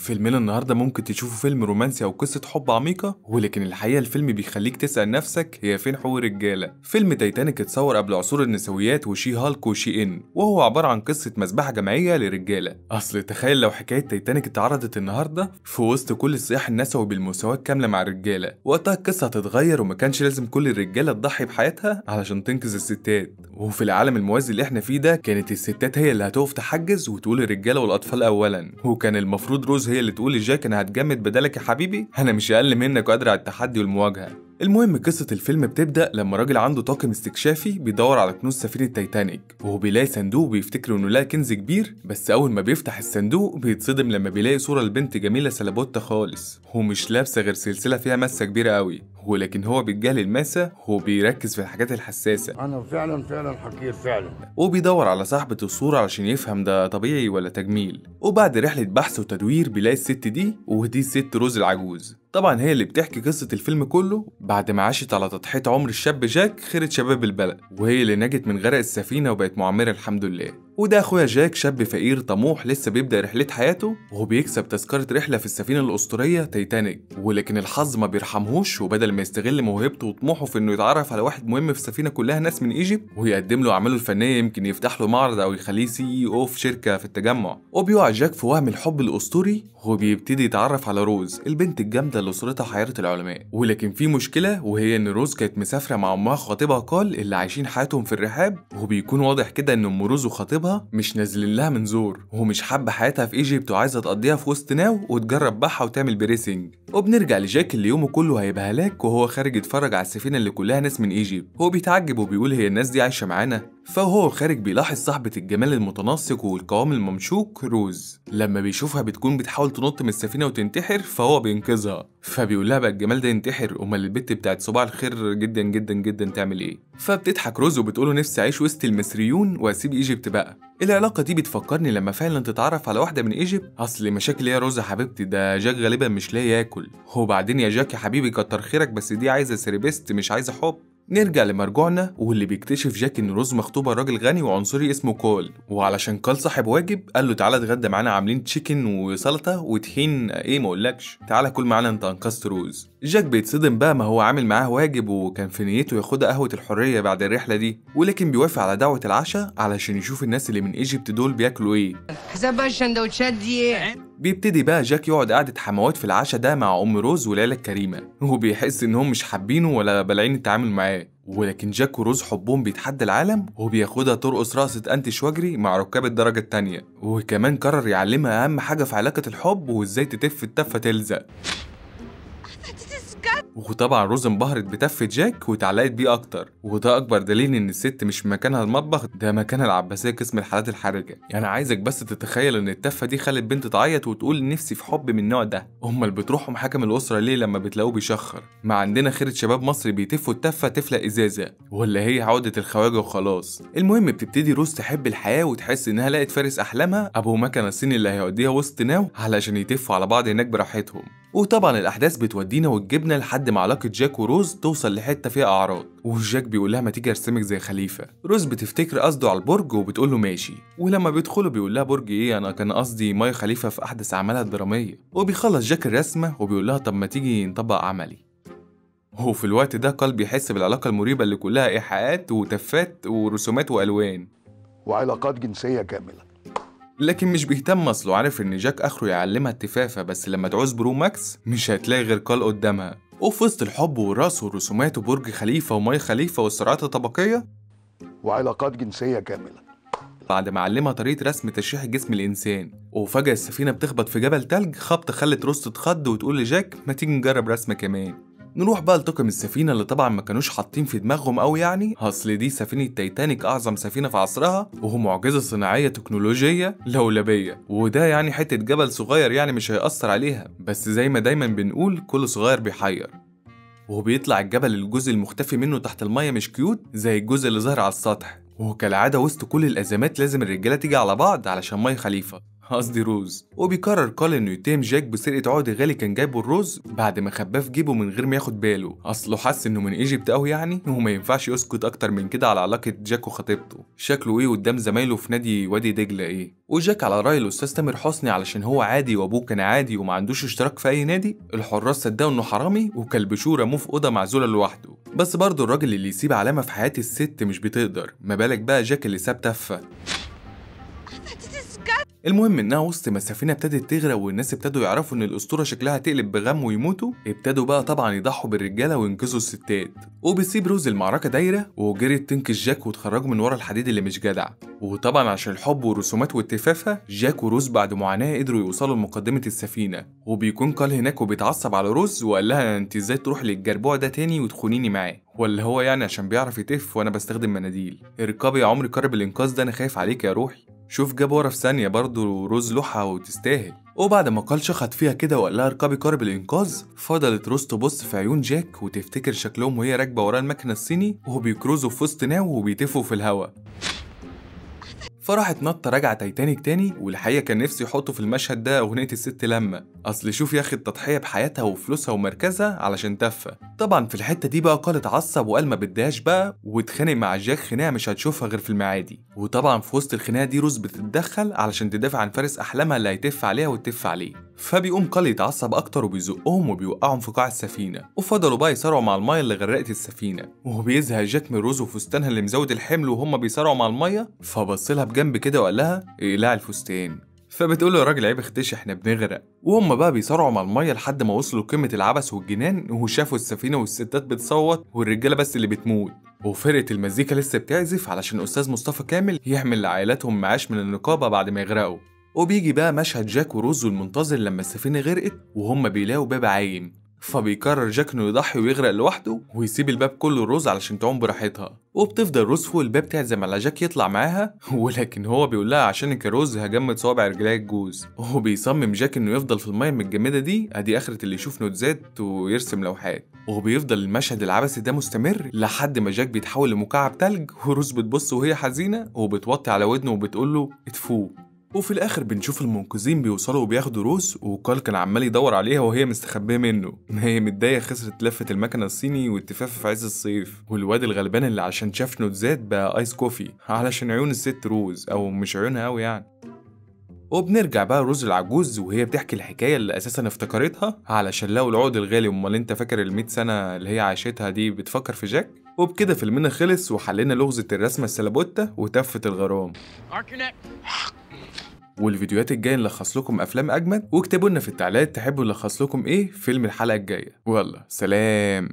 فيلمنا النهارده ممكن تشوفوا فيلم رومانسي او قصه حب عميقه، ولكن الحقيقه الفيلم بيخليك تسال نفسك هي فين حقوق الرجاله. فيلم تايتانيك اتصور قبل عصور النسويات وشي هالك وشي ان، وهو عباره عن قصه مذبحه جماعيه لرجاله. اصل تخيل لو حكايه تايتانيك اتعرضت النهارده في وسط كل الصياح النسوي بالمساواه الكامله مع الرجاله، وقتها القصه هتتغير وما كانش لازم كل الرجاله تضحي بحياتها علشان تنقذ الستات. وفي العالم الموازي اللي احنا فيه ده كانت الستات هي اللي هتقف تحجز وتقول الرجاله والاطفال اولا، وكان المفروض روز هي اللي تقول لجاك انا هتجمد بدالك يا حبيبي، انا مش اقل منك وقادر على التحدي والمواجهه. المهم قصة الفيلم بتبدأ لما راجل عنده طاقم استكشافي بيدور على كنوز سفينة تايتانيك، وهو بيلاقي صندوق بيفتكر انه لقى كنز كبير، بس اول ما بيفتح الصندوق بيتصدم لما بيلاقي صورة لبنت جميلة سلابوتة خالص، ومش لابسة غير سلسلة فيها مسة كبيرة قوي، ولكن هو بيتجاهل الماسة وبيركز في الحاجات الحساسة. أنا فعلا حقير فعلا. وبيدور على صاحبة الصورة علشان يفهم ده طبيعي ولا تجميل. وبعد رحلة بحث وتدوير بيلاقي الست دي، ودي الست روز العجوز، طبعا هي اللي بتحكي قصة الفيلم كله بعد ما عاشت على تضحية عمر الشاب جاك خيرة شباب البلد، وهي اللي نجت من غرق السفينة وبقت معمرة الحمد لله. وده اخويا جاك شاب فقير طموح لسه بيبدأ رحلة حياته، وهو بيكسب تذكرة رحلة في السفينة الأسطورية تايتانيك، ولكن الحظ ما بيرحمهوش، وبدل ما يستغل موهبته وطموحه في انه يتعرف على واحد مهم في السفينة كلها ناس من ايجيبت ويقدم له اعماله الفنية يمكن يفتح له معرض او يخليه CEO في شركة في التجمع، وبيقع جاك في وهم الحب الأسطوري وبيبتدي يتعرف على روز البنت الجامدة اللي أسرتها حيرة العلماء. ولكن في مشكلة، وهي ان روز كانت مسافرة مع امها خطيبها قال اللي عايشين حياتهم في الرحاب، وبيكون واضح كده ان ام روز وخطيبها مش نازلين لها من زور، ومش حابة حياتها في ايجيبت وعايزة تقضيها في وسط ناو وتجرب بحة وتعمل بريسنج. وبنرجع لجاك اللي يومه كله هيبقى هلاك وهو خارج يتفرج على السفينة اللي كلها ناس من ايجيبت، هو بيتعجب وبيقول هي الناس دي عايشة معانا. فهو خارج بيلاحظ صاحبة الجمال المتناسق والقوام الممشوق روز، لما بيشوفها بتكون بتحاول تنط من السفينة وتنتحر فهو بينقذها، فبيقول لها بقى الجمال ده ينتحر، امال البت بتاعت صباح الخير جدا جدا جدا تعمل ايه؟ فبتضحك روز وبتقوله نفسي اعيش وسط المصريون واسيب ايجيبت بقى. العلاقة دي بتفكرني لما فعلا تتعرف على واحدة من ايجيبت، اصل مشاكل يا روز يا حبيبتي ده جاك غالبا مش لاقي ياكل، وبعدين يا جاك يا حبيبي كتر خيرك بس دي عايزة سيربست مش عايزة حب. نرجع لمرجوعنا واللي بيكتشف جاك ان روز مخطوبه لراجل غني وعنصري اسمه كول، وعلشان كول صاحب واجب قال له تعالى اتغدى معانا عاملين تشيكن وسلطه وطحين ايه ما اقولكش، تعالى كل معانا انت انقذت روز. جاك بيتصدم بقى ما هو عامل معاه واجب وكان في نيته ياخدها قهوه الحريه بعد الرحله دي، ولكن بيوافق على دعوه العشاء علشان يشوف الناس اللي من ايجيبت دول بياكلوا ايه. حساب بقى السندوتشات دي. بيبتدي بقى جاك يقعد قعدة حموات في العشاء ده مع ام روز والعيله الكريمه، وبيحس انهم مش حابينه ولا بلعين التعامل معاه، ولكن جاك وروز حبهم بيتحدى العالم وبياخدها ترقص رقصة انتي شواجري مع ركاب الدرجة التانية، وكمان قرر يعلمها اهم حاجة في علاقة الحب وازاي تتف التفة تلزق. وطبعا روز انبهرت بتفة جاك واتعلقت بيه اكتر، وده اكبر دليل ان الست مش مكانها المطبخ، ده مكانها العباسية قسم الحالات الحرجة. يعني عايزك بس تتخيل ان التفة دي خلت بنت تعيط وتقول نفسي في حب من النوع ده، امال بتروحوا محاكم الاسرة ليه لما بتلاقوه بيشخر؟ ما عندنا خيرة شباب مصري بيتفوا التفة تفلق ازازة، ولا هي عودة الخواجة وخلاص. المهم بتبتدي روز تحب الحياة وتحس انها لقت فارس احلامها ابو مكنة الصيني اللي هيوديها وسط ناو علشان يتفوا على بعض هناك براحتهم. وطبعا الاحداث بتودينا وتجيبنا لحد ما علاقه جاك وروز توصل لحته فيها اعراض، وجاك بيقول لها ما تيجي ارسمك زي خليفه. روز بتفتكر قصده على البرج وبتقول له ماشي، ولما بيدخلوا بيقول لها برج ايه انا كان قصدي ماي خليفه في احدث اعمالها الدراميه. وبيخلص جاك الرسمه وبيقول لها طب ما تيجي نطبق عملي. وفي الوقت ده قلبي يحس بالعلاقه المريبه اللي كلها ايحاءات وتفات ورسومات والوان وعلاقات جنسية كاملة، لكن مش بيهتم اصله عارف ان جاك اخره يعلمها التفافه، بس لما تعوز برو ماكس مش هتلاقي غير قال قدامها. وفي وسط الحب والرقص والرسومات وبرج خليفه وماي خليفه والصراعات الطبقيه وعلاقات جنسية كاملة، بعد ما علمها طريقه رسم تشريح جسم الانسان، وفجاه السفينه بتخبط في جبل تلج خبطه خلت روز تتخض وتقول لجاك ما تيجي نجرب رسمه كمان. نروح بقى لطاقم السفينة اللي طبعا ما كانوش حاطين في دماغهم قوي، يعني اصل دي سفينة تايتانيك اعظم سفينة في عصرها وهو معجزة صناعية تكنولوجية لولبية، وده يعني حتة جبل صغير يعني مش هيأثر عليها، بس زي ما دايما بنقول كل صغير بيحير. وبيطلع الجبل الجزء المختفي منه تحت المية مش كيوت زي الجزء اللي ظهر على السطح، وكالعادة وسط كل الأزمات لازم الرجالة تيجي على بعض علشان ماي خليفة، قصدي روز. وبيقرر كارل انه يتهم جاك بسرقة عقد غالي كان جايبه الروز بعد ما خباه في جيبه من غير ما ياخد باله، اصله حس انه من ايجيبت قوي يعني، وما ينفعش يسكت اكتر من كده على علاقة جاك وخطيبته. شكله ايه قدام زمايله في نادي وادي دجلة ايه. وجاك على رأي الاستاذ تامر حسني علشان هو عادي وابوه كان عادي وما عندوش اشتراك في اي نادي، الحراس صدقوا انه حرامي وكلبشوه رموه في اوضه معزوله لوحده. بس برضه الراجل اللي يسيب علامه في حياه الست مش بتقدر، ما بالك بقى جاك اللي ساب تفه. المهم انها وسط ما السفينه ابتدت تغرق والناس ابتدوا يعرفوا ان الاسطوره شكلها تقلب بغم ويموتوا، ابتدوا بقى طبعا يضحوا بالرجاله وينقذوا الستات. وبيسيب روز المعركه دايره وجريت تنقذ جاك وتخرجوا من ورا الحديد اللي مش جدع. وطبعا عشان الحب والرسومات والتفافه، جاك وروز بعد معاناه قدروا يوصلوا لمقدمه السفينه. وبيكون كارل هناك وبيتعصب على روز وقال لها انت ازاي تروح للجربوع ده تاني وتخونيني معاه، ولا هو يعني عشان بيعرف يتف وانا بستخدم مناديل. اركبي يا عمري قارب الانقاذ ده، انا خايف عليك يا روحي. شوف جاب ورا في ثانية برضه روز لوحة وتستاهل. وبعد ما قال شخط فيها كده وقال لها اركبي قارب الانقاذ، فضلت روز تبص في عيون جاك وتفتكر شكلهم وهي راكبة وراه المكنة الصيني وهو بيكروزوا في وسط ناو وبيتفوا في الهوا. فراحت نطة راجعة تايتانيك تاني، والحقيقة كان نفسي يحطوا في المشهد ده أغنية الست لما، أصل شوف يا أخي التضحية بحياتها وفلوسها ومركزها علشان تفة. طبعا في الحتة دي بقى قال اتعصب وقال ما بدهاش بقى واتخانق مع جاك خناقة مش هتشوفها غير في المعادي. وطبعا في وسط الخناقة دي روز بتتدخل علشان تدافع عن فارس أحلامها اللي هيتف عليها وتتف عليه. فبيقوم قال يتعصب أكتر وبيزقهم وبيوقعهم في قاع السفينة، وفضلوا بقى يصارعوا مع المية اللي غرقت السفينة. وبيزهق جاك من روز وفستانها اللي مزود الحمل وهم بيصارعوا مع المية، فبصلها بجنب كده وقال لها اقلعي الفستان. فبتقول له يا راجل عيب اختشي احنا بنغرق. وهم بقى بيصارعوا مع الميه لحد ما وصلوا لقمه العبث والجنان، وشافوا السفينه والستات بتصوت والرجاله بس اللي بتموت. وفرقه المزيكا لسه بتعزف علشان استاذ مصطفى كامل يحمل لعائلاتهم معاش من النقابه بعد ما يغرقوا. وبيجي بقى مشهد جاك وروز المنتظر لما السفينه غرقت وهم بيلاقوا باب عايم، فبيقرر جاك انه يضحي ويغرق لوحده ويسيب الباب كله لروز علشان تعوم براحتها. وبتفضل روز فوق الباب تعزم على جاك يطلع معاها، ولكن هو بيقول لها عشانك يا روز هجمد صوابع رجليها الجوز. وهو بيصمم جاك انه يفضل في الميه المتجمده دي، ادي اخره اللي يشوف نوتزات ويرسم لوحات. وبيفضل المشهد العبثي ده مستمر لحد ما جاك بيتحول لمكعب تلج، وروز بتبص وهي حزينه وبتوطي على ودنه وبتقول له اتفوق. وفي الاخر بنشوف المنقذين بيوصلوا وبياخدوا روز، وكارل كان عمال يدور عليها وهي مستخبيه منه، هي متضايقه خسرت لفه المكنه الصيني والتفاف في عز الصيف. والواد الغلبان اللي عشان شاف نوتزات بقى ايس كوفي علشان عيون الست روز، او مش عيونها قوي يعني. وبنرجع بقى روز العجوز وهي بتحكي الحكايه اللي اساسا افتكرتها علشان لقوا العقد الغالي. امال انت فاكر ال100 سنه اللي هي عاشتها دي بتفكر في جاك؟ وبكده فيلمنا خلص وحلينا لغزه الرسمه السلابوتا وتفه الغرام. والفيديوهات الجايه نلخص لكم افلام اجمد، واكتبوا لنا في التعليقات تحبوا نلخص لكم ايه فيلم الحلقه الجايه. والله سلام.